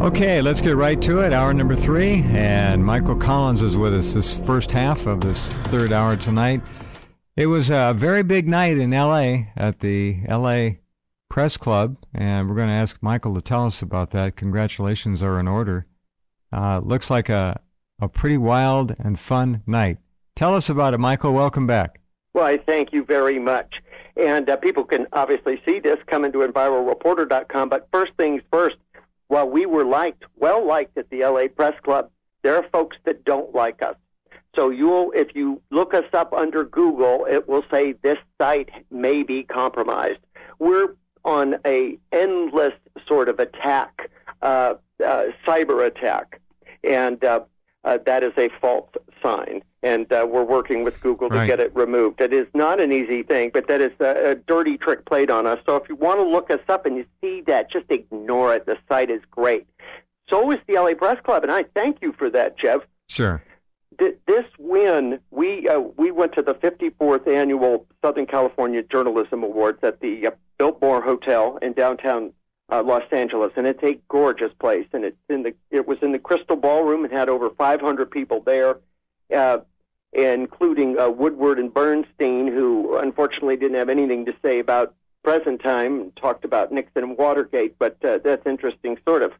Okay, let's get right to it. Hour number 3, and Michael Collins is with us this first half of this third hour tonight. It was a very big night in L.A. at the L.A. Press Club, and we're going to ask Michael to tell us about that. Congratulations are in order. Looks like a pretty wild and fun night. Tell us about it, Michael. Welcome back. Well, I thank you very much. And people can obviously see this coming to EnviroReporter.com, but first things first, while we were well liked at the LA Press Club, there are folks that don't like us. So if you look us up under Google, it will say this site may be compromised. We're on a endless sort of attack, cyber attack, and that is a false sign. And we're working with Google to get it removed. It is not an easy thing, but that is a dirty trick played on us. So if you want to look us up and you see that, just ignore it. The site is great. So is the LA Press Club, and I thank you for that, Jeff. Sure. This win, we went to the 54th Annual Southern California Journalism Awards at the Biltmore Hotel in downtown Los Angeles, and it's a gorgeous place. And it was in the Crystal Ballroom and had over 500 people there. Including Woodward and Bernstein, who unfortunately didn't have anything to say about present time, and talked about Nixon and Watergate, but that's interesting, sort of.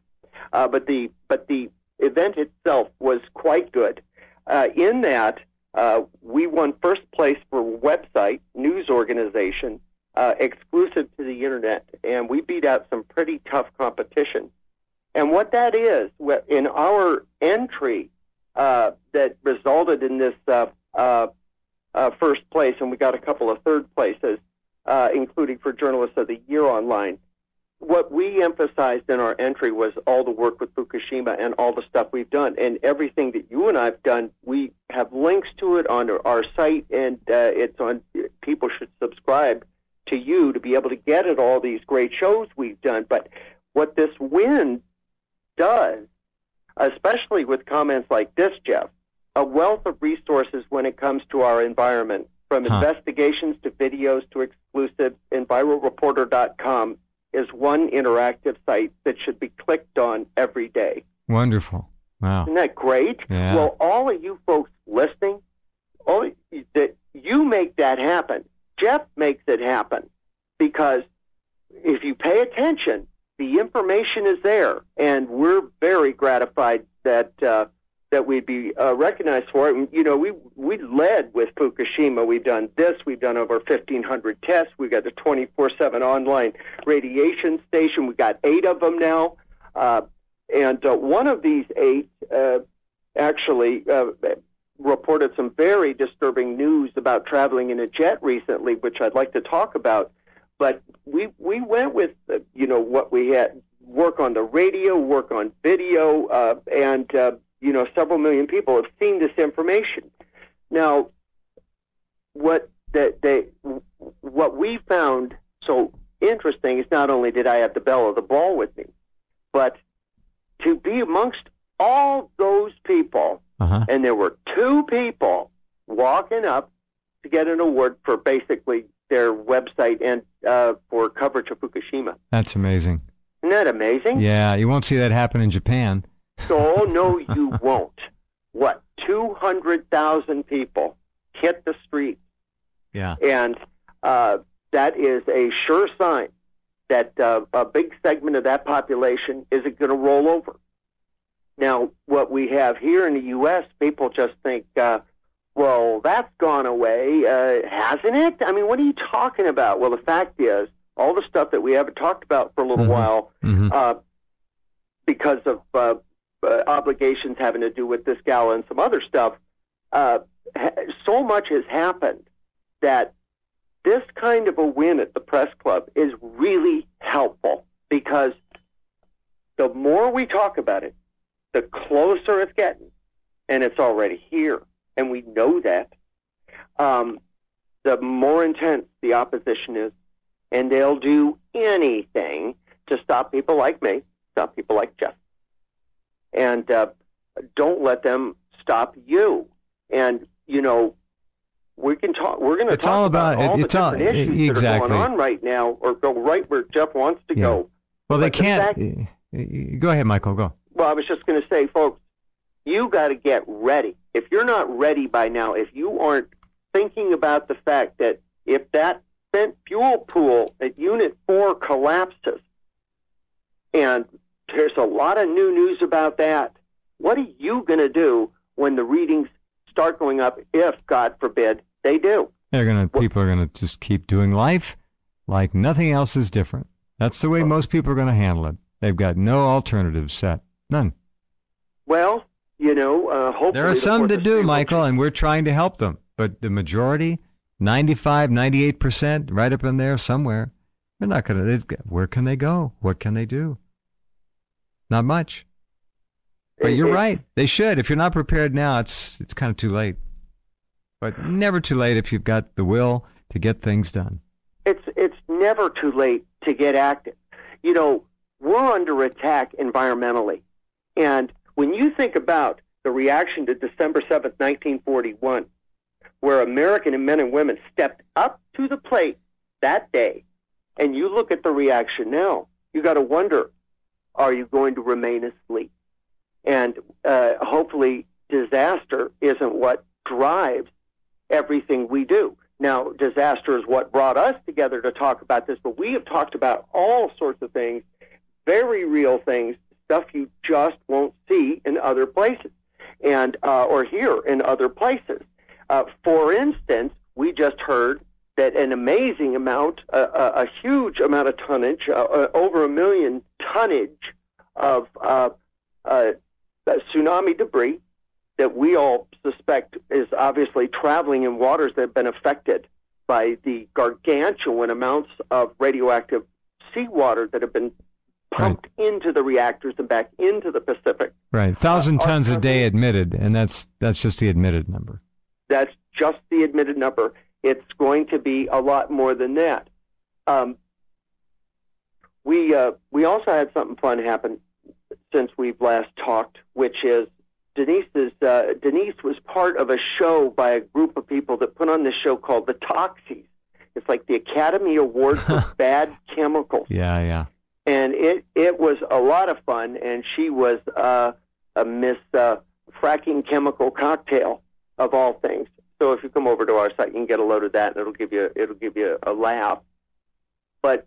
But the event itself was quite good. In that, we won first place for website, news organization, exclusive to the internet, and we beat out some pretty tough competition. And what that is, in our entry, that resulted in this first place, and we got a couple of third places, including for Journalist of the Year online. What we emphasized in our entry was all the work with Fukushima and all the stuff we've done. And everything that you and I have done, we have links to it on our site, and it's on. People should subscribe to you to be able to get at all these great shows we've done. But what this win does, especially with comments like this, Jeff, a wealth of resources when it comes to our environment, from investigations to videos to exclusives. EnviroReporter.com is one interactive site that should be clicked on every day. Wonderful. Wow. Isn't that great? Yeah. Well, all of you folks listening, you make that happen. Jeff makes it happen, because if you pay attention, the information is there, and we're very gratified that we'd be recognized for it. And, we led with Fukushima. We've done this. We've done over 1,500 tests. We've got the 24/7 online radiation station. We've got 8 of them now. And one of these 8 actually reported some very disturbing news about traveling in a jet recently, which I'd like to talk about. But we went with, what we had, work on the radio, work on video, and several million people have seen this information. Now, what we found so interesting is not only did I have the belle of the ball with me, but to be amongst all those people, and there were 2 people walking up to get an award for basically their website and for coverage of Fukushima. That's amazing. Isn't that amazing? Yeah, you won't see that happen in Japan. So, no, you won't. 200,000 people hit the street. Yeah. And that is a sure sign that a big segment of that population isn't going to roll over. Now, what we have here in the U.S., people just think, well, that's gone away, hasn't it? I mean, what are you talking about? Well, the fact is, all the stuff that we haven't talked about for a little while, because of obligations having to do with this gala and some other stuff, so much has happened that this kind of a win at the press club is really helpful, because the more we talk about it, the closer it's getting, and it's already here, and we know that, the more intense the opposition is, and they'll do anything to stop people like me, stop people like Jeff. And don't let them stop you. And, we can talk. We're going to talk about all the different issues that are going on right now, or go right where Jeff wants to go. Well, they can't. Go ahead, Michael, go. Well, I was just going to say, folks, you got to get ready. If you're not ready by now, if you aren't thinking about the fact that if that spent fuel pool at Unit 4 collapses, and there's a lot of new news about that, what are you going to do when the readings start going up, if, God forbid, they do? People are going to just keep doing life like nothing else is different. That's the way most people are going to handle it. They've got no alternatives set. None. Well, hopefully... There are some to do, Michael, and we're trying to help them. But the majority, 95, 98%, right up in there somewhere, they're not going to... Where can they go? What can they do? Not much. But you're right. They should. If you're not prepared now, it's kind of too late. But never too late if you've got the will to get things done. It's never too late to get active. We're under attack environmentally. And when you think about the reaction to December 7th, 1941, where American men and women stepped up to the plate that day, and you look at the reaction now, you got to wonder, are you going to remain asleep? And hopefully disaster isn't what drives everything we do. Now, disaster is what brought us together to talk about this, but we have talked about all sorts of things, very real things, stuff you just won't see in other places, and or hear in other places. For instance, we just heard that an amazing amount, a huge amount of tonnage, over 1 million tonnage of tsunami debris that we all suspect is obviously traveling in waters that have been affected by the gargantuan amounts of radioactive seawater that have been pumped into the reactors and back into the Pacific. Right, 1,000 tons a day admitted, and that's just the admitted number. That's just the admitted number. It's going to be a lot more than that. We also had something fun happen since we've last talked, which is Denise was part of a show by a group of people that put on this show called the Toxies. It's like the Academy Award for Bad Chemicals. Yeah. And it was a lot of fun, and she was a Miss Fracking Chemical Cocktail of all things. So if you come over to our site, you can get a load of that, and it'll give you a laugh. But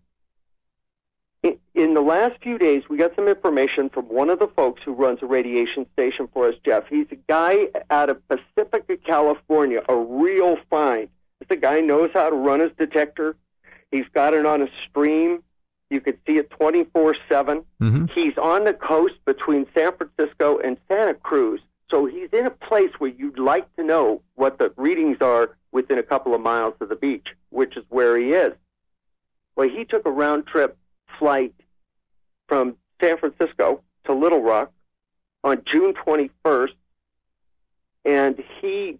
in the last few days, we got some information from one of the folks who runs a radiation station for us, Jeff. He's a guy out of Pacifica, California, a real find. This guy knows how to run his detector. He's got it on a stream. You could see it 24/7. Mm-hmm. He's on the coast between San Francisco and Santa Cruz. So he's in a place where you'd like to know what the readings are within a couple of miles of the beach, which is where he is. Well, he took a round-trip flight from San Francisco to Little Rock on June 21st, and he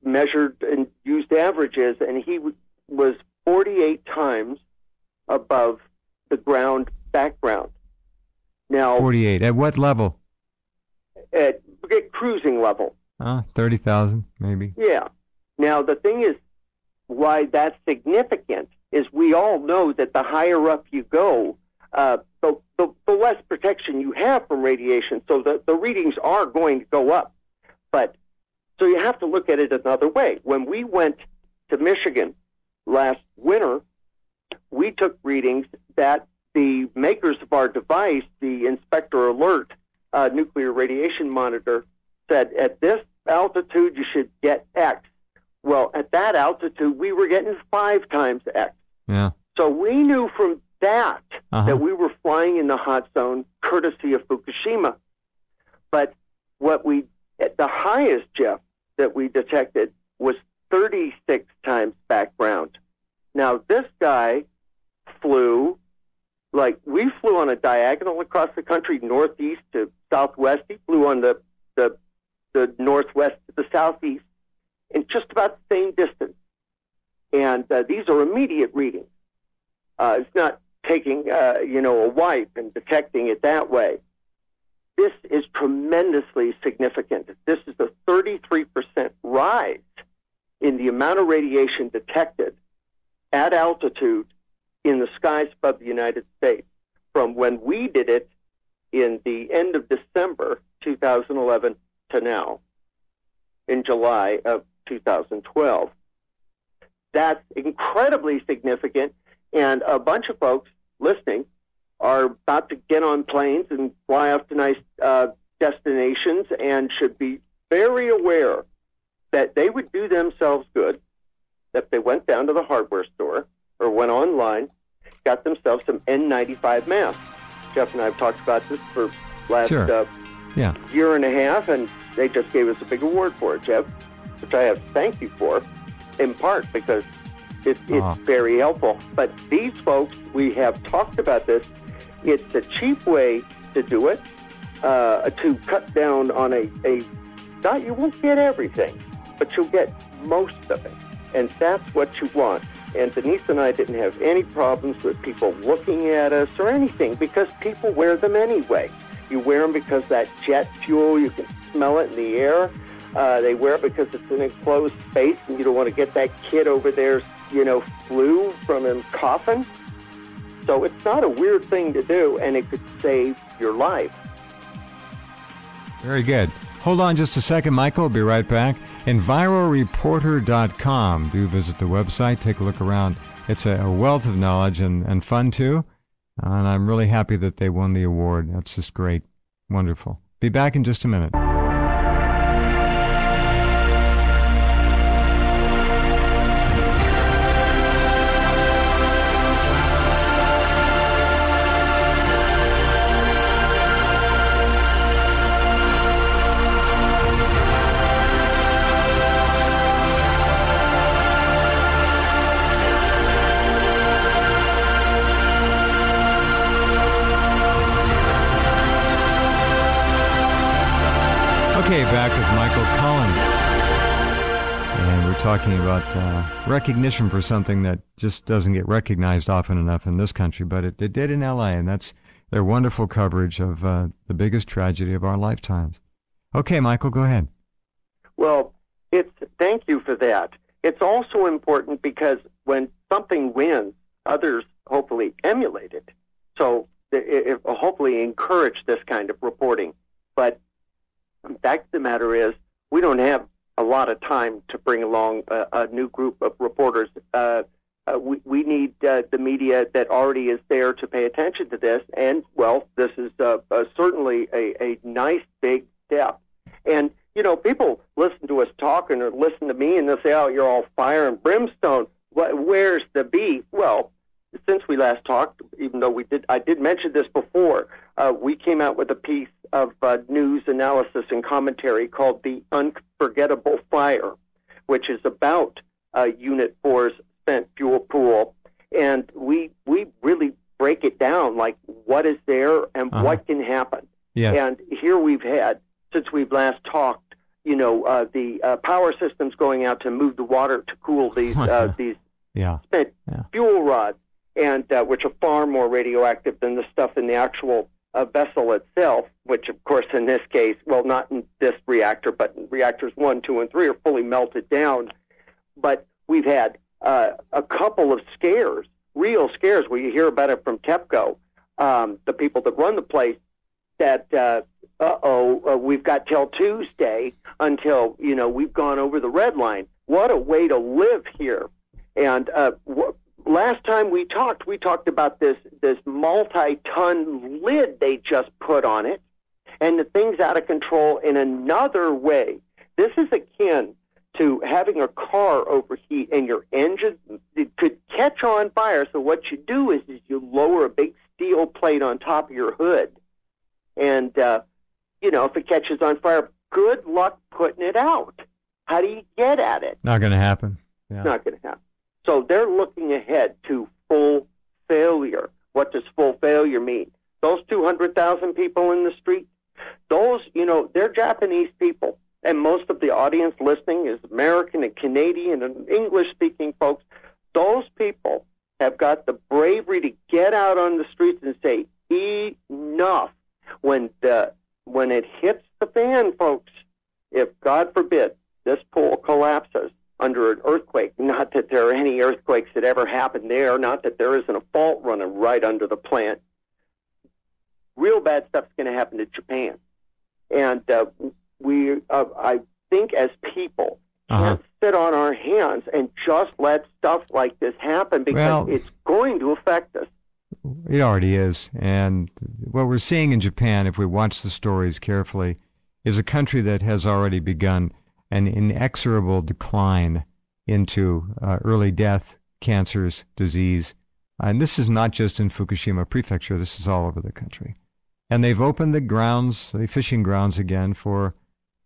measured and used averages, and he was 48 times above the ground background. Now, 48 at what level? At cruising level. 30,000 maybe. Yeah. Now the thing is, why that's significant is we all know that the higher up you go, the less protection you have from radiation. So the readings are going to go up. But so you have to look at it another way. When we went to Michigan last winter, we took readings that the makers of our device, the Inspector Alert nuclear radiation monitor, said at this altitude you should get X. Well, at that altitude, we were getting 5 times X. Yeah. So we knew from that that we were flying in the hot zone, courtesy of Fukushima. But the highest, Jeff, that we detected was 36 times background. Now, this guy flew, we flew on a diagonal across the country, northeast to southwest. He flew on the northwest to the southeast in just about the same distance. And these are immediate readings. It's not taking, a wipe and detecting it that way. This is tremendously significant. This is a 33% rise in the amount of radiation detected at altitude in the skies above the United States. from when we did it in the end of December 2011 to now, in July of 2012. That's incredibly significant, and a bunch of folks listening are about to get on planes and fly off to nice destinations and should be very aware that they would do themselves good if they went down to the hardware store or went online, got themselves some N95 masks. Jeff and I have talked about this for the last year and a half, and they just gave us a big award for it, Jeff, which I have to thank you for, in part because it's very helpful. But these folks, we have talked about this. It's a cheap way to do it, to cut down on you won't get everything, but you'll get most of it. And that's what you want. And Denise and I didn't have any problems with people looking at us or anything because people wear them anyway. You wear them because that jet fuel, you can smell it in the air. They wear it because it's an enclosed space and you don't want to get that kid over there's, flu from him coughing. So it's not a weird thing to do, and it could save your life. Very good. Hold on just a second, Michael. We'll be right back. EnviroReporter.com. Do visit the website. Take a look around. It's a wealth of knowledge and fun, too. And I'm really happy that they won the award. That's just great. Wonderful. Be back in just a minute. Okay, back with Michael Collins. And we're talking about recognition for something that just doesn't get recognized often enough in this country, but it did in L.A., and that's their wonderful coverage of the biggest tragedy of our lifetimes. Okay, Michael, go ahead. Well, thank you for that. It's also important because when something wins, others hopefully emulate it. So it hopefully encourage this kind of reporting. But the fact of the matter is, we don't have a lot of time to bring along a new group of reporters. We need the media that already is there to pay attention to this. And, well, this is certainly a nice big step. And, people listen to us talking or listen to me and they'll say, oh, you're all fire and brimstone. Where's the beef? Well, since we last talked, even though I did mention this before, we came out with a piece of news analysis and commentary called The Unforgettable Fire, which is about Unit 4's spent fuel pool. And we really break it down, like what is there and what can happen. Yes. And here we've had, since we've last talked, the power systems going out to move the water to cool these spent fuel rods, and which are far more radioactive than the stuff in the actual vessel itself, which, of course, in this case, well, not in this reactor, but in reactors 1, 2, and 3 are fully melted down. But we've had a couple of scares, real scares, where you hear about it from TEPCO, the people that run the place, that, we've got till Tuesday until, we've gone over the red line. What a way to live here. And last time we talked about this multi-ton lid they just put on it, and the thing's out of control in another way. This is akin to having a car overheat and your engine could catch on fire. So what you do is you lower a big steel plate on top of your hood, and if it catches on fire, good luck putting it out. How do you get at it? Not going to happen. Yeah. Not going to happen. So they're looking ahead to full failure. What does full failure mean? Those 200,000 people in the street, those, they're Japanese people. And most of the audience listening is American and Canadian and English-speaking folks. Those people have got the bravery to get out on the streets and say, enough. When it hits the fan, folks, if, God forbid, this pool collapses under an earthquake, not that there are any earthquakes that ever happened there, not that there isn't a fault running right under the plant, real bad stuff's going to happen to Japan. And I think as people can't sit on our hands and just let stuff like this happen, because it's going to affect us. It already is. And what we're seeing in Japan, if we watch the stories carefully, is a country that has already begun an inexorable decline into early death, cancers, disease. And this is not just in Fukushima Prefecture. This is all over the country. And they've opened the fishing grounds again for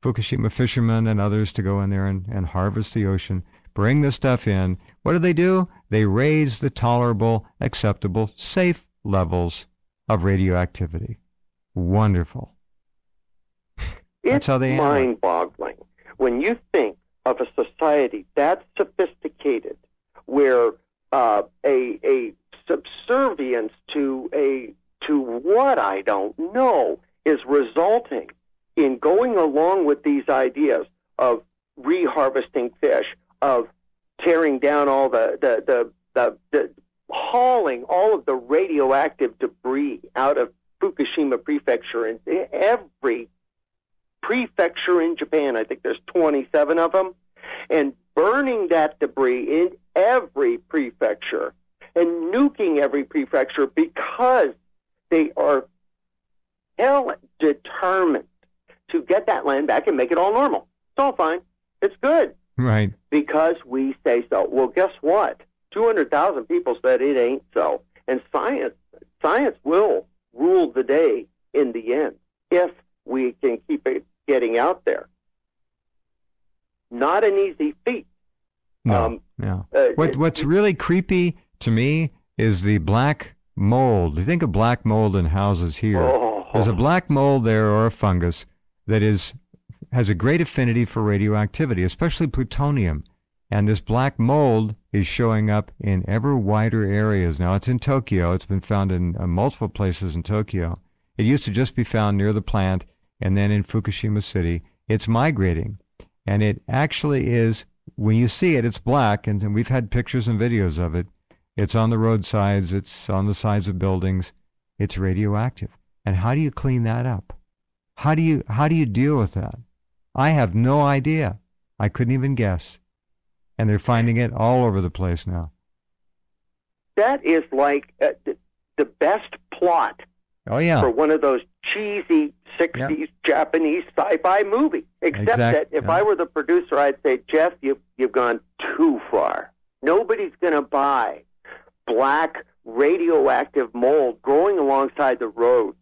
Fukushima fishermen and others to go in there and harvest the ocean, bring the stuff in. What do? They raise the tolerable, acceptable, safe levels of radioactivity. Wonderful. That's how they It's mind-boggling when you think of a society that sophisticated, where a subservience to what I don't know is resulting in going along with these ideas of reharvesting fish, of tearing down all the hauling all of the radioactive debris out of Fukushima Prefecture, and every prefecture in Japan, I think there's 27 of them, and burning that debris in every prefecture and nuking every prefecture because they are hell determined to get that land back and make it all normal. It's all fine. It's good. Right. Because we say so. Well, guess what? 200,000 people said it ain't so. And science will rule the day in the end if we can keep it getting out there. Not an easy feat. No. What's really creepy to me is the black mold. You think of black mold in houses here. There's a black mold there, or a fungus, that has a great affinity for radioactivity, especially plutonium. And this black mold is showing up in ever wider areas. Now, it's in Tokyo. It's been found in multiple places in Tokyo. It used to just be found near the plant, and then in Fukushima City. It's migrating. And it actually is, when you see it, it's black, and we've had pictures and videos of it. It's on the roadsides. It's on the sides of buildings. It's radioactive. And how do you clean that up? How do you deal with that? I have no idea. I couldn't even guess. And they're finding it all over the place now. That is like the best plot for one of those cheesy 60s Japanese sci-fi movie. Except that if I were the producer, I'd say, Jeff, you've gone too far. Nobody's going to buy black radioactive mold growing alongside the roads,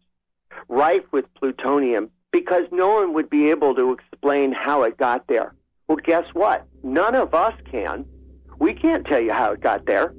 rife with plutonium, because no one would be able to explain how it got there. Well, guess what? None of us can. We can't tell you how it got there.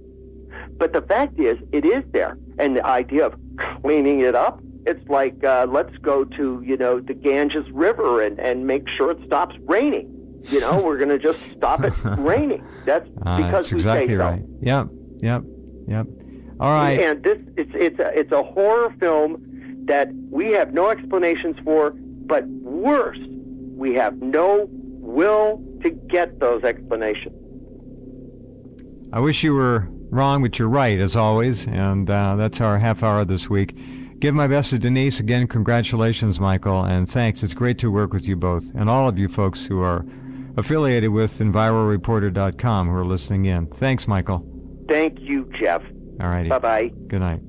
But the fact is, it is there. And the idea of cleaning it up, it's like, let's go to, the Ganges River and make sure it stops raining. We're going to just stop it raining. That's because we exactly say so. Right. Yep. All right. And it's a horror film that we have no explanations for, but worse, we have no will to get those explanations. I wish you were wrong, but you're right, as always, and that's our half hour this week. Give my best to Denise. Again, congratulations, Michael, and thanks. It's great to work with you both, and all of you folks who are affiliated with EnviroReporter.com who are listening in. Thanks, Michael. Thank you, Jeff. All righty. Bye-bye. Good night.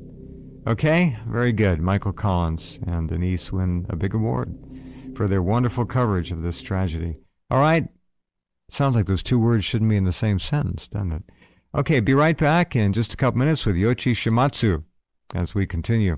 Okay, very good. Michael Collins and Denise win a big award for their wonderful coverage of this tragedy. All right. Sounds like those two words shouldn't be in the same sentence, doesn't it? Okay, be right back in just a couple minutes with Yoichi Shimatsu as we continue.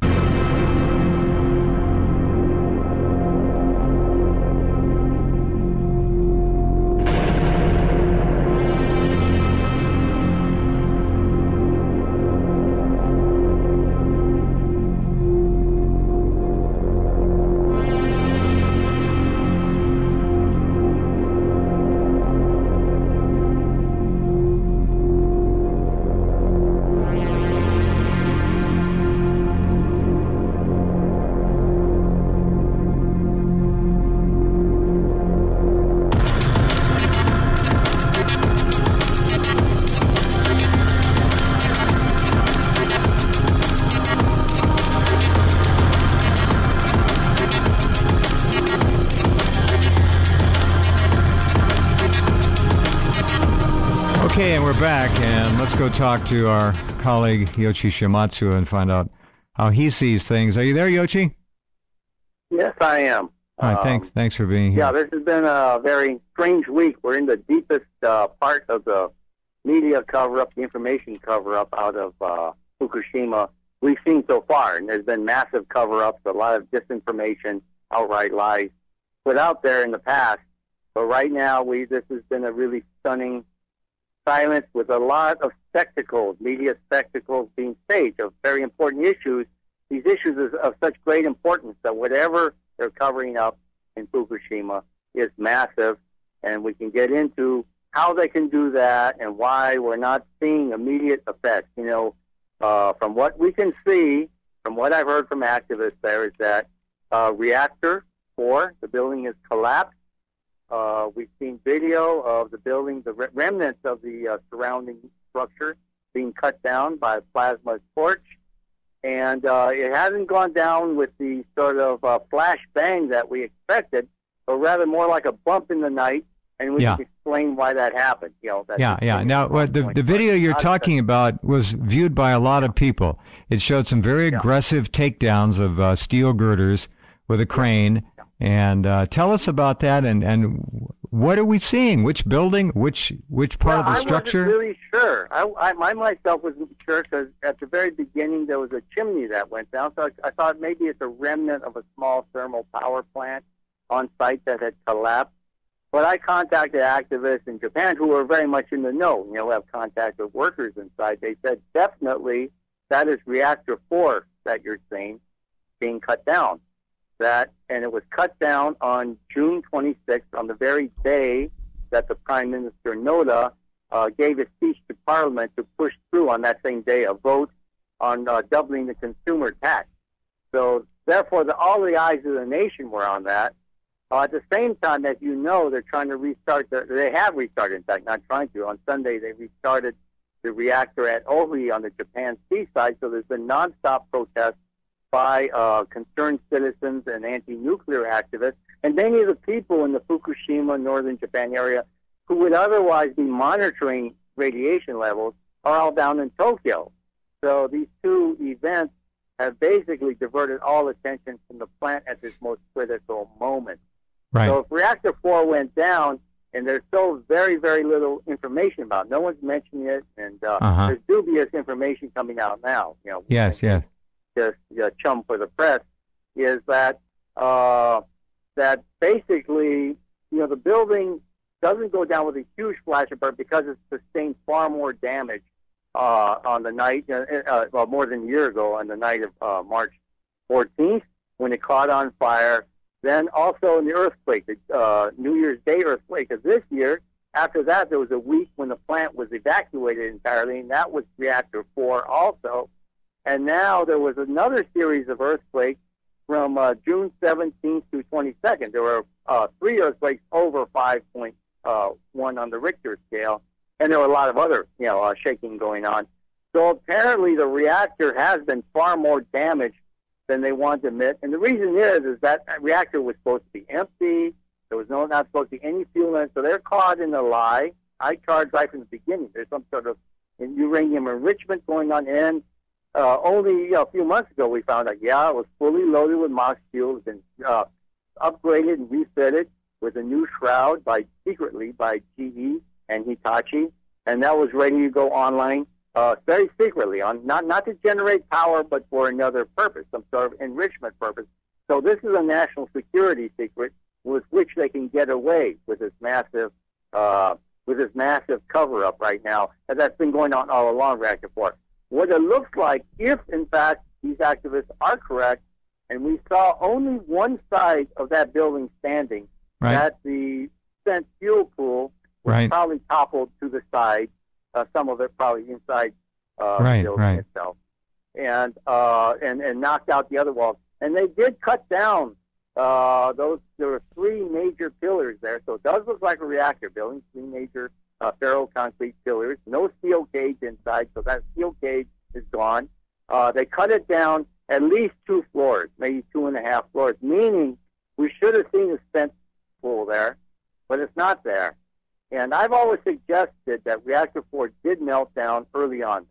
Okay, and we're back, and let's go talk to our colleague Yoichi Shimatsu and find out how he sees things. Are you there, Yoichi? Yes, I am. All right, thanks for being here. Yeah, this has been a very strange week. We're in the deepest part of the media cover-up, the information cover-up out of Fukushima we've seen so far. And there's been massive cover-ups, a lot of disinformation, outright lies put out there in the past. But right now, this has been a really stunning silence with a lot of spectacles, media spectacles being staged of very important issues. These issues is of such great importance that whatever they're covering up in Fukushima is massive, and we can get into how they can do that and why we're not seeing immediate effects. You know, from what we can see, from what I've heard from activists there, is that reactor 4, the building is collapsed. We've seen video of the building, the remnants of the surrounding structure being cut down by a plasma torch. And it hasn't gone down with the sort of flash bang that we expected, but rather more like a bump in the night. And we can explain why that happened. You know, yeah. Now, the video you're talking about was viewed by a lot of people. It showed some very aggressive takedowns of steel girders with a crane. And tell us about that, and what are we seeing? Which building? Which part of the structure? I wasn't really sure. I myself wasn't sure because at the very beginning there was a chimney that went down. So I thought maybe it's a remnant of a small thermal power plant on site that had collapsed. But I contacted activists in Japan who were very much in the know. You know, have contact with workers inside. They said definitely that is reactor 4 that you're seeing being cut down. And it was cut down on June 26th, on the very day that the Prime Minister Noda gave a speech to Parliament to push through on that same day a vote on doubling the consumer tax. So therefore, all the eyes of the nation were on that. At the same time, as you know, they're trying to restart. They have restarted, in fact, not trying to. On Sunday, they restarted the reactor at Ohi on the Japan seaside. So there's been nonstop protests by concerned citizens and anti-nuclear activists, and many of the people in the Fukushima, northern Japan area, who would otherwise be monitoring radiation levels, are all down in Tokyo. So these two events have basically diverted all attention from the plant at this most critical moment. Right. So if reactor 4 went down, and there's so very, very little information about it, no one's mentioning it, and there's dubious information coming out now. You know, yes. Just chum for the press, is that that basically, you know, the building doesn't go down with a huge flash of burn because it's sustained far more damage on the night, well, more than a year ago, on the night of March 14th, when it caught on fire. Then also in the earthquake, the New Year's Day earthquake of this year. After that, there was a week when the plant was evacuated entirely, and that was reactor 4 also. And now there was another series of earthquakes from June 17th to 22nd. There were 3 earthquakes over 5.1 on the Richter scale, and there were a lot of other, shaking going on. So apparently the reactor has been far more damaged than they want to admit. And the reason is that reactor was supposed to be empty. There was not supposed to be any fuel in it. So they're caught in a lie. I charged right from the beginning. There's some sort of uranium enrichment going on. And only a few months ago we found out, it was fully loaded with MOX fuel, and upgraded and refitted with a new shroud secretly by GE and Hitachi. And that was ready to go online very secretly, not to generate power, but for another purpose, some sort of enrichment purpose. So this is a national security secret with which they can get away with this massive cover-up right now, and that's been going on all along Reactor 4. What it looks like, if in fact these activists are correct, and we saw only one side of that building standing, that the spent fuel pool was probably toppled to the side, some of it probably inside the building itself, and knocked out the other walls. And they did cut down those. There were 3 major pillars there, so it does look like a reactor building. 3 major ferroconcrete pillars, no steel cage inside, so that steel cage is gone. They cut it down at least 2 floors, maybe 2.5 floors, meaning we should have seen a spent pool there, but it's not there. And I've always suggested that reactor 4 did melt down early on,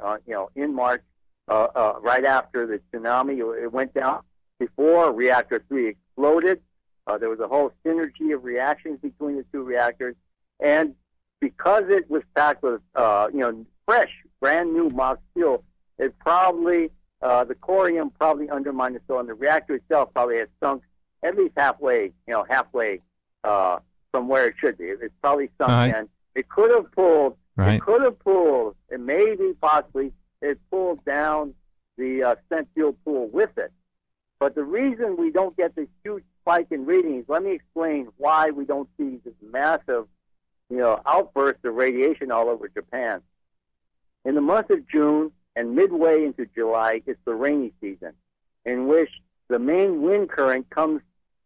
in March, right after the tsunami. It went down before reactor 3 exploded. There was a whole synergy of reactions between the two reactors. And because it was packed with, fresh, brand new Mach fuel, it probably, the corium probably undermined the soil, and the reactor itself probably had sunk at least halfway from where it should be. It's probably sunk in. It could have pulled, and maybe possibly it pulled down the spent fuel pool with it. But the reason we don't get this huge spike in readings, let me explain why we don't see this massive, outburst of radiation all over Japan. In the month of June and midway into July, it's the rainy season, in which the main wind current comes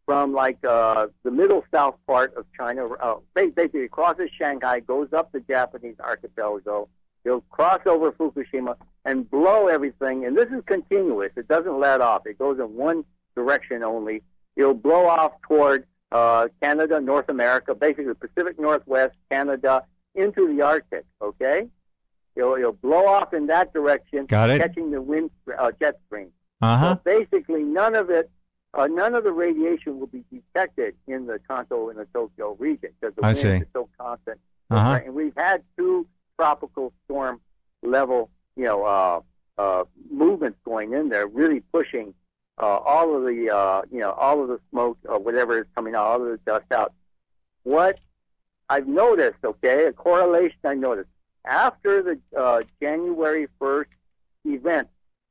from the middle south part of China, basically crosses Shanghai, goes up the Japanese archipelago, it'll cross over Fukushima and blow everything. And this is continuous. It doesn't let off. It goes in one direction only. It'll blow off toward Canada, North America, basically the Pacific Northwest, Canada, into the Arctic, okay? It'll blow off in that direction, catching the wind jet stream. So basically, none of the radiation will be detected in the Kanto and the Tokyo region because the wind is so constant. And we've had two tropical storm level, movements going in there, really pushing all of the smoke or whatever is coming out, all of the dust out. What I've noticed, a correlation I noticed after the January 1st event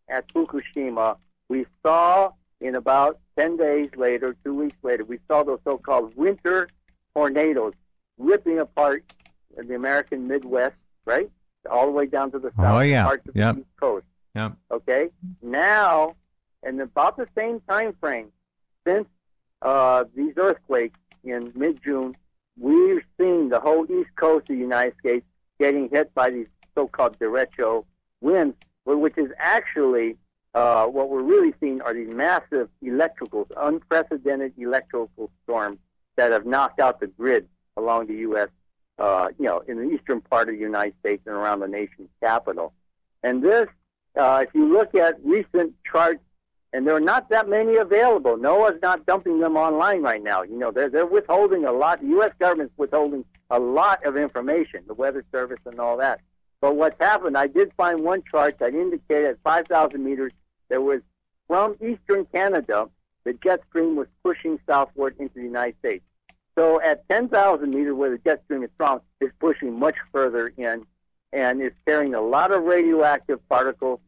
at Fukushima, we saw in about 10 days later, 2 weeks later, we saw those so-called winter tornadoes ripping apart the American Midwest, right? All the way down to the south, parts of the East Coast. Okay? Now, in about the same time frame, since these earthquakes in mid-June, we've seen the whole East Coast of the United States getting hit by these so-called derecho winds, which is actually what we're really seeing are these massive unprecedented electrical storms that have knocked out the grid along the U.S., in the eastern part of the United States and around the nation's capital. And this, if you look at recent charts, and there are not that many available. NOAA's not dumping them online right now. They're withholding a lot. The U.S. government's withholding a lot of information, the Weather Service and all that. But what's happened, I did find one chart that indicated at 5,000 meters, there was, from eastern Canada, the jet stream was pushing southward into the United States. So at 10,000 meters, where the jet stream is strong, it's pushing much further in, and it's carrying a lot of radioactive particles,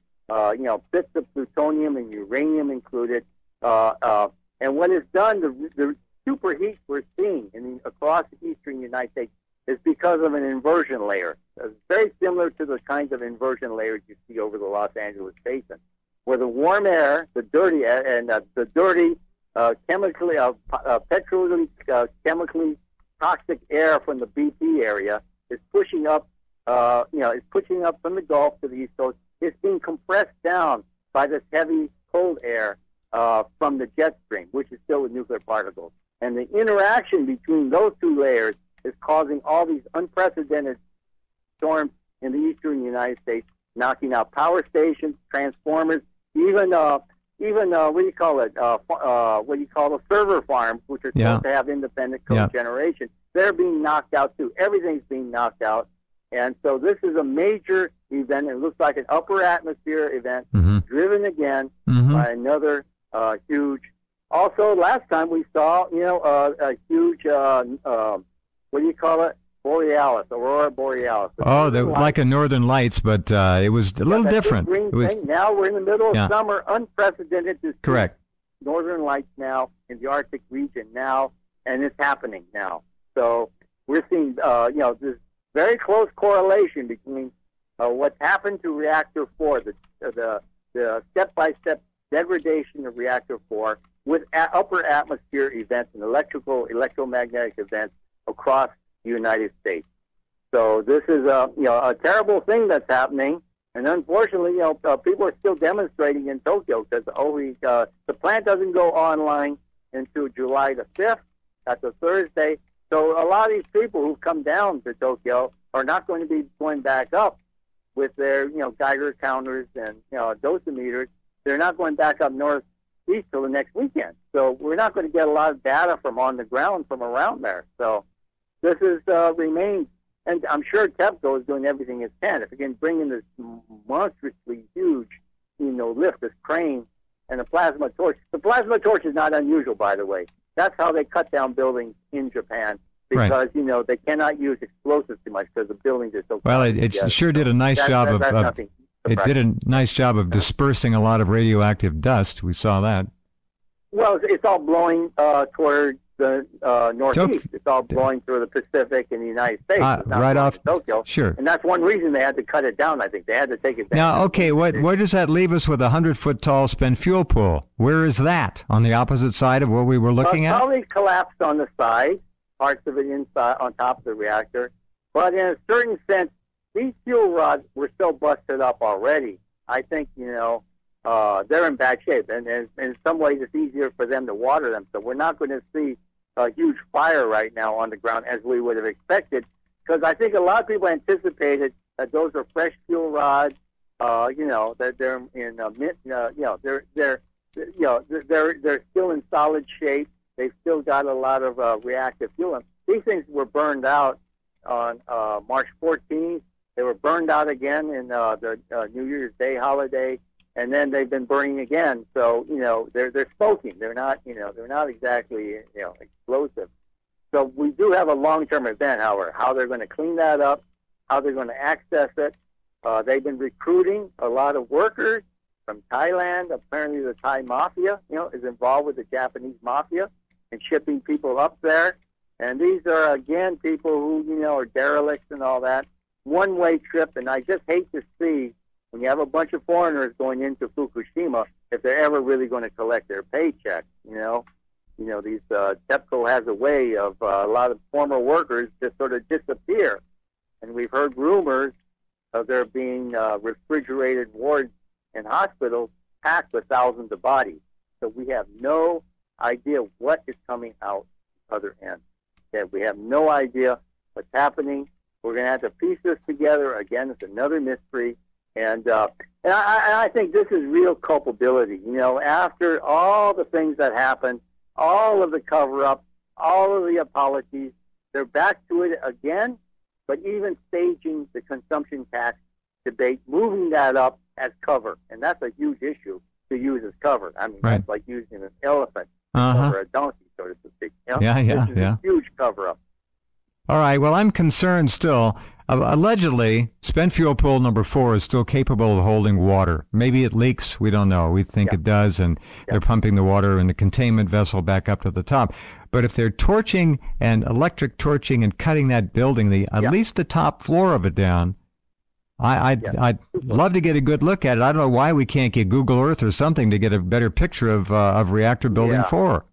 bits of plutonium and uranium included. And what it's done, the superheat we're seeing across the eastern United States is because of an inversion layer. It's very similar to the kinds of inversion layers you see over the Los Angeles basin, where the warm air, the dirty air, and the dirty, chemically toxic air from the BP area is pushing up, is pushing up from the Gulf to the East Coast. It's being compressed down by this heavy cold air from the jet stream, which is filled with nuclear particles. And the interaction between those two layers is causing all these unprecedented storms in the eastern United States, knocking out power stations, transformers, even what do you call it? What do you call the server farms, which are supposed to have independent cogeneration. They're being knocked out too. Everything's being knocked out. And so this is a major event. It looks like an upper atmosphere event, driven again by another huge. Also, last time we saw, a huge, what do you call it? Borealis, Aurora Borealis. Like a Northern Lights, but it was a little different. It was, now we're in the middle of summer, unprecedented. Correct. Northern Lights now in the Arctic region now, and it's happening now. So we're seeing, this very close correlation between what's happened to Reactor 4, the step-by-step degradation of Reactor 4, with upper atmosphere events and electromagnetic events across the United States. So this is a terrible thing that's happening, and unfortunately, people are still demonstrating in Tokyo because the plant doesn't go online until July the 5th. That's a Thursday. So a lot of these people who've come down to Tokyo are not going to be going back up with their, Geiger counters and, dosimeters. They're not going back up northeast till the next weekend. So we're not going to get a lot of data from on the ground from around there. So this is remains, and I'm sure TEPCO is doing everything it can. If it can bring in this monstrously huge, lift, this crane, and a plasma torch. The plasma torch is not unusual, by the way. That's how they cut down buildings in Japan. Because, they cannot use explosives too much because the buildings are so... Well, it sure did a nice job of... It did a nice job of dispersing a lot of radioactive dust. We saw that. Well, it's all blowing toward the northeast. It's all blowing through the Pacific and the United States. Right off Tokyo. Sure. And that's one reason they had to cut it down, I think. They had to take it down. Now, okay, where does that leave us with a 100-foot tall spent fuel pool? Where is that? On the opposite side of what we were looking at? Probably collapsed on the side. Parts of it inside on top of the reactor. But in a certain sense, these fuel rods were so busted up already. I think, they're in bad shape. And in some ways, it's easier for them to water them. So we're not going to see a huge fire right now on the ground as we would have expected. Because I think a lot of people anticipated that those are fresh fuel rods. That they're in they're still in solid shape. They've still got a lot of reactive fuel. These things were burned out on March 14th. They were burned out again in the New Year's Day holiday, and then they've been burning again. So they're smoking. They're not exactly explosive. So we do have a long-term event, however. How they're going to clean that up, how they're going to access it. They've been recruiting a lot of workers from Thailand. Apparently, the Thai mafia, is involved with the Japanese mafia and shipping people up there. And these are, again, people who, are derelicts and all that. One-way trip, and I just hate to see when you have a bunch of foreigners going into Fukushima if they're ever really going to collect their paycheck, These TEPCO has a way of a lot of former workers just sort of disappear. And we've heard rumors of there being refrigerated wards in hospitals packed with thousands of bodies. So we have no idea what is coming out the other end. Okay, we have no idea what's happening. We're going to have to piece this together. Again, it's another mystery. And I think this is real culpability. After all the things that happened, all of the cover-up, all of the apologies, they're back to it again, but even staging the consumption tax debate, moving that up as cover. And that's a huge issue to use as cover. I mean, That's like using an elephant or a donkey, so to speak. Yeah. A huge cover-up. All right, well, I'm concerned still. Allegedly, spent fuel pool number 4 is still capable of holding water. Maybe it leaks. We don't know. We think it does, and they're pumping the water in the containment vessel back up to the top. But if they're torching and electric torching and cutting that building, at least the top floor of it down, I'd love to get a good look at it. I don't know why we can't get Google Earth or something to get a better picture of reactor building 4.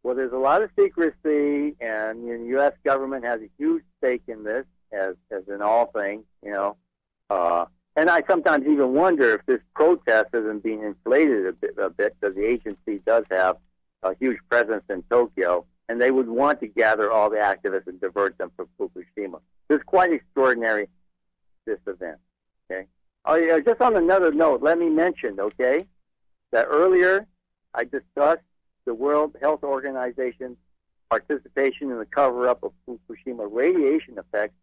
Well, there's a lot of secrecy, and the U.S. government has a huge stake in this, as in all things, And I sometimes even wonder if this protest isn't being inflated a bit, because the agency does have a huge presence in Tokyo, and they would want to gather all the activists and divert them from Fukushima. It's quite extraordinary, this event. Okay. Oh, yeah, just on another note, let me mention, that earlier I discussed the World Health Organization's participation in the cover-up of Fukushima radiation effects,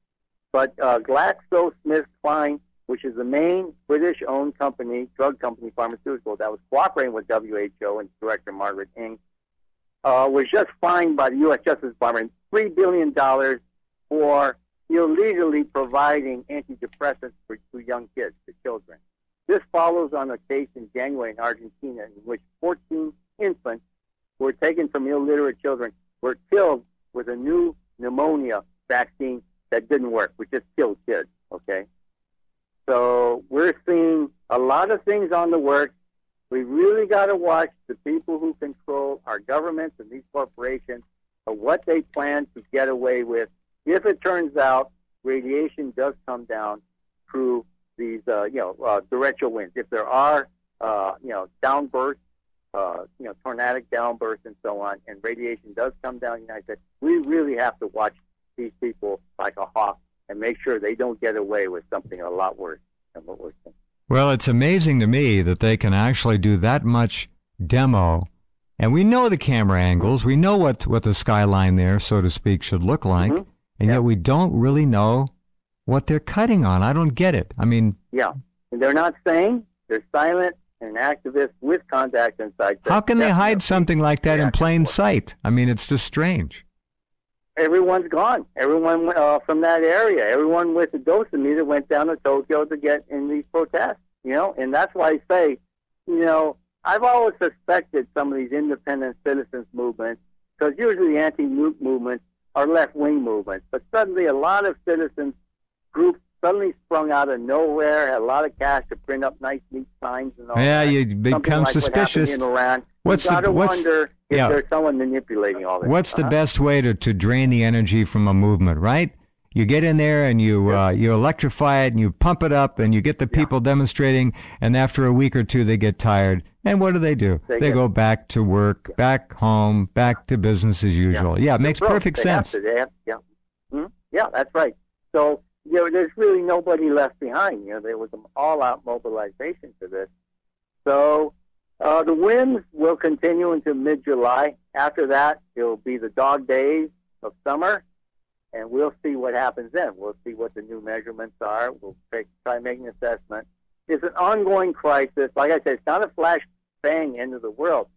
but GlaxoSmithKline, which is the main British-owned company, drug company, pharmaceutical, that was cooperating with WHO and Director Margaret Ng, was just fined by the U.S. Justice Department $3 billion for illegally providing antidepressants to young kids, to children. This follows on a case in January in Argentina in which 14 infants who were taken from illiterate children were killed with a new pneumonia vaccine that didn't work, which just killed kids, So we're seeing a lot of things on the works. We really got to watch the people who control our governments and these corporations of what they plan to get away with. If it turns out radiation does come down through these, torrential winds, if there are, downbursts tornadic downbursts and so on, and radiation does come down the United States, we really have to watch these people like a hawk and make sure they don't get away with something a lot worse than what we're seeing. Well, it's amazing to me that they can actually do that much demo. And we know the camera angles. We know what the skyline there, so to speak, should look like. Mm-hmm. And yet we don't really know what they're cutting on. I don't get it. I mean... Yeah. And they're not saying. They're silent and activists with contacts inside. How can they hide something like that in plain sight? I mean, it's just strange. Everyone's gone. Everyone from that area, everyone with a dosimeter went down to Tokyo to get in these protests, and that's why I say, I've always suspected some of these independent citizens movements, because usually the anti-nuke movements are left-wing movements, but suddenly a lot of citizens groups suddenly sprung out of nowhere, had a lot of cash to print up nice, neat signs and all yeah, that. You become like suspicious. What happened in Iran. What's you got to wonder if yeah. there's someone manipulating all this. What's the best way to drain the energy from a movement, right? You get in there and you electrify it and you pump it up and you get the people demonstrating, and after a week or two they get tired. And what do? They go back to work, back home, back to business as usual. Yeah, it makes perfect sense. Yeah, that's right. So, there's really nobody left behind. There was an all-out mobilization for this. So the winds will continue until mid-July. After that, it'll be the dog days of summer, and we'll see what happens then. We'll see what the new measurements are. We'll try making an assessment. It's an ongoing crisis. Like I said, it's not a flash-bang end of the world.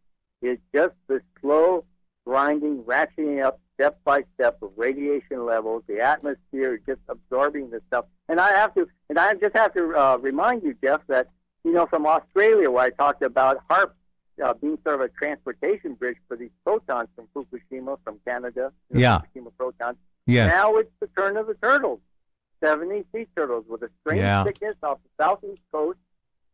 It's just the slow grinding, ratcheting up step by step of radiation levels. The atmosphere is just absorbing this stuff. And I just have to remind you, Jeff, that from Australia, where I talked about HARP being sort of a transportation bridge for these protons from Fukushima, from Canada, Fukushima protons. Yeah. Now it's the turn of the turtles. 70 sea turtles with a strange thickness off the southeast coast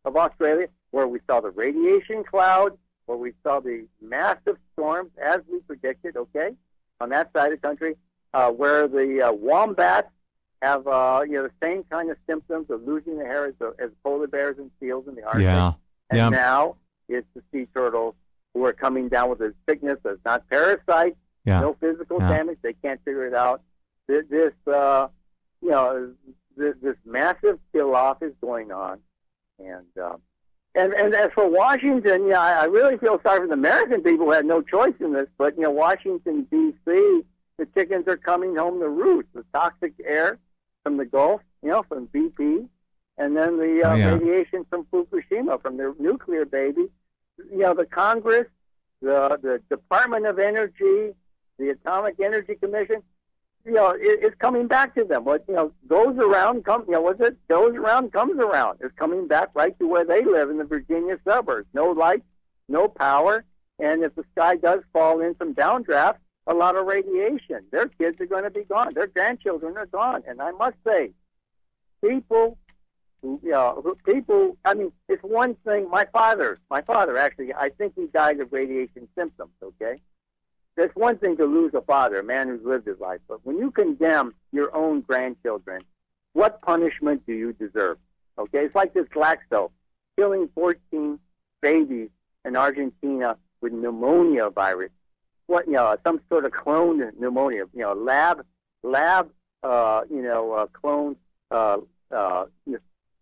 of Australia, where we saw the radiation cloud, where we saw the massive storms, as we predicted, on that side of the country, where the wombats have the same kind of symptoms of losing their hair as polar bears and seals in the Arctic. And now it's the sea turtles who are coming down with a sickness that's not parasite, no physical damage. They can't figure it out. This massive kill off is going on, And as for Washington, I really feel sorry for the American people who had no choice in this. But, Washington, D.C., the chickens are coming home to roost. The toxic air from the Gulf, from BP, and then the radiation from Fukushima, from their nuclear baby. The Congress, the Department of Energy, the Atomic Energy Commission, it's coming back to them. What goes around comes. Goes around comes around. It's coming back right to where they live in the Virginia suburbs. No lights, no power, and if the sky does fall in some downdraft, a lot of radiation. Their kids are going to be gone. Their grandchildren are gone. And I must say, people. I mean, it's one thing. My father actually, I think he died of radiation symptoms. It's one thing to lose a father, a man who's lived his life, but when you condemn your own grandchildren, what punishment do you deserve? It's like this Glaxo killing 14 babies in Argentina with pneumonia virus. Some sort of cloned pneumonia, lab cloned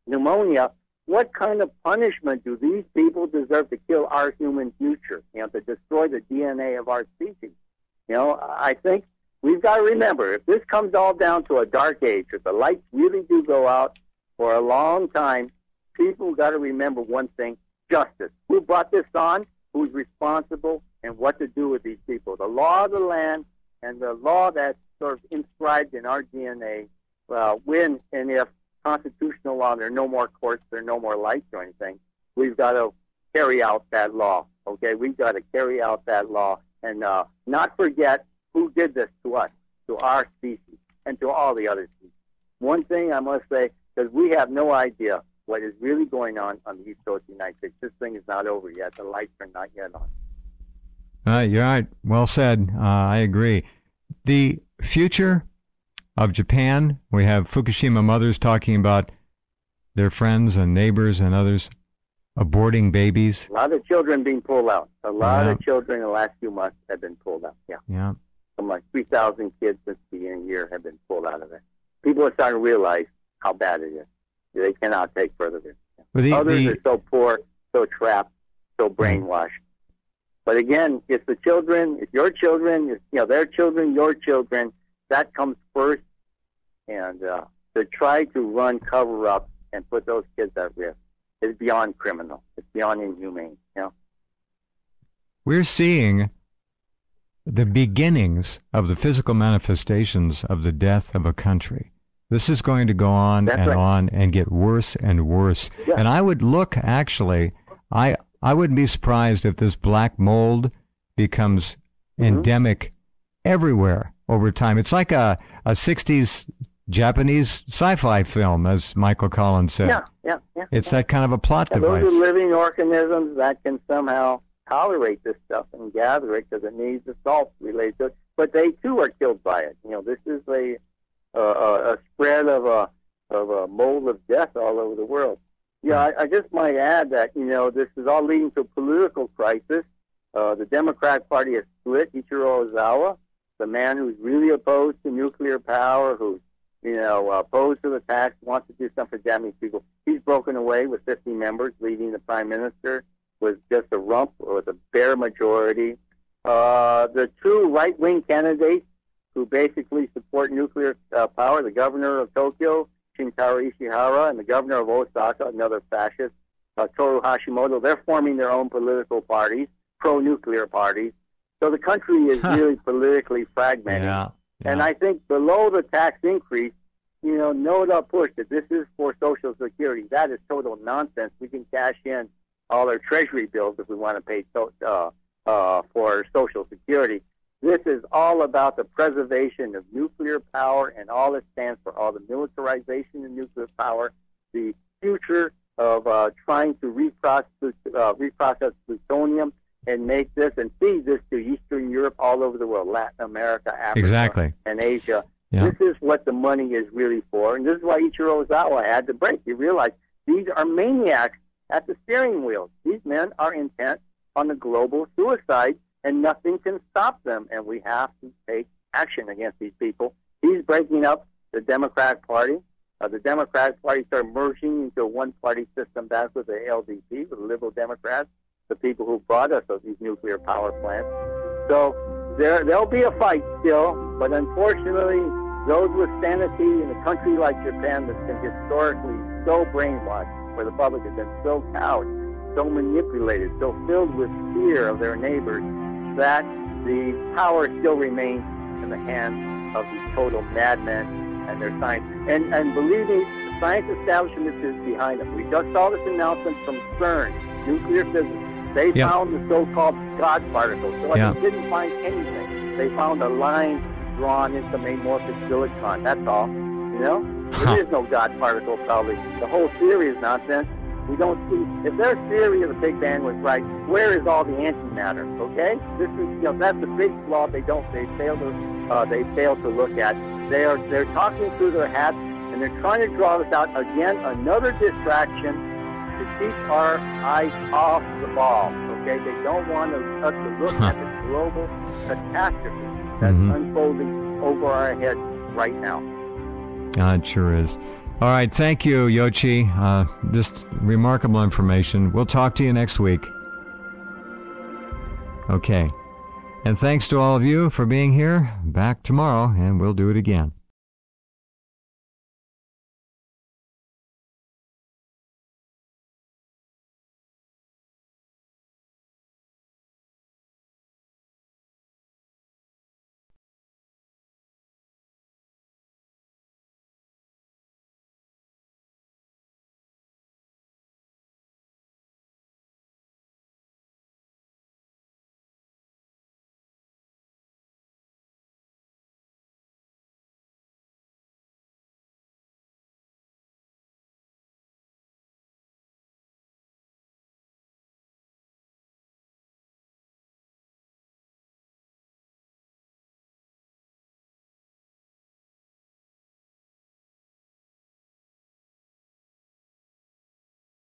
pneumonia. What kind of punishment do these people deserve to kill our human future, to destroy the DNA of our species? I think we've got to remember, if this comes all down to a dark age, if the lights really do go out for a long time, people got to remember one thing, justice. Who brought this on, who's responsible, and what to do with these people. The law of the land and the law that's sort of inscribed in our DNA, when and if constitutional law, there are no more courts, there are no more lights or anything, we've got to carry out that law, We've got to carry out that law and not forget who did this to us, to our species, and to all the other species. One thing I must say, because we have no idea what is really going on the East Coast of the United States. This thing is not over yet. The lights are not yet on. You're right. Well said. I agree. The future of Japan, we have Fukushima mothers talking about their friends and neighbors and others aborting babies. A lot of children being pulled out. A lot Yeah. of children in the last few months have been pulled out. Yeah. Yeah. Something like 3,000 kids since the beginning of the year have been pulled out of it. People are starting to realize how bad it is. They cannot take further risk. Well, Others are so poor, so trapped, so brainwashed. But again, it's the children, it's your children, it's, their children, your children. That comes first. And to try to run cover up and put those kids at risk is beyond criminal. It's beyond inhumane. We're seeing the beginnings of the physical manifestations of the death of a country. This is going to go on That's and right. on and get worse and worse. Yeah. And I would look, actually, I wouldn't be surprised if this black mold becomes endemic everywhere over time. It's like a 60s Japanese sci-fi film, as Michael Collins said. Yeah. It's that kind of a plot device. Those are living organisms that can somehow tolerate this stuff and gather it because it needs the salt related to it. But they too are killed by it. This is a spread of a mold of death all over the world. Yeah, I just might add that this is all leading to a political crisis. The Democrat Party is split. Ichiro Ozawa, the man who's really opposed to nuclear power, who's opposed to the tax, wants to do something for Japanese people. He's broken away with 50 members, leading the prime minister with just a rump, with a bare majority. The two right-wing candidates who basically support nuclear power, the governor of Tokyo, Shintaro Ishihara, and the governor of Osaka, another fascist, Toru Hashimoto, they're forming their own political parties, pro-nuclear parties. So the country is really politically fragmented. Yeah. And I think below the tax increase, Noda pushed that this is for Social Security. That is total nonsense. We can cash in all our Treasury bills if we want to pay for Social Security. This is all about the preservation of nuclear power, and all it stands for, all the militarization of nuclear power, the future of trying to reprocess plutonium and make this and feed this to Eastern Europe, all over the world, Latin America, Africa, Exactly. and Asia. Yeah. This is what the money is really for, and this is why Ichiro Ozawa had to break. He realized these are maniacs at the steering wheel. These men are intent on the global suicide, and nothing can stop them, and we have to take action against these people. He's breaking up the Democratic Party. The Democratic Party started merging into a one-party system back with the LDP, with the Liberal Democrats, the people who brought us these nuclear power plants. So there'll be a fight still, but unfortunately, those with sanity in a country like Japan that's been historically so brainwashed, where the public has been so cowed, so manipulated, so filled with fear of their neighbors, that the power still remains in the hands of these total madmen and their science. And believe me, the science establishment is behind them. We just saw this announcement from CERN, nuclear physics. They found the so-called God particle. So they didn't find anything. They found a line drawn into amorphous silicon. That's all. There is no God particle, probably. The whole theory is nonsense. We don't see, if their theory of the Big Bang was right, where is all the antimatter? Okay, this is that's the big flaw. They fail to look at. They're talking through their hats, and they're trying to draw us out again. Another distraction to keep our eyes off the ball. Okay, they don't want us to look at the global catastrophe that's unfolding over our heads right now. It sure is. All right, thank you, Yoichi. Just remarkable information. We'll talk to you next week. Okay. And thanks to all of you for being here. Back tomorrow, and we'll do it again.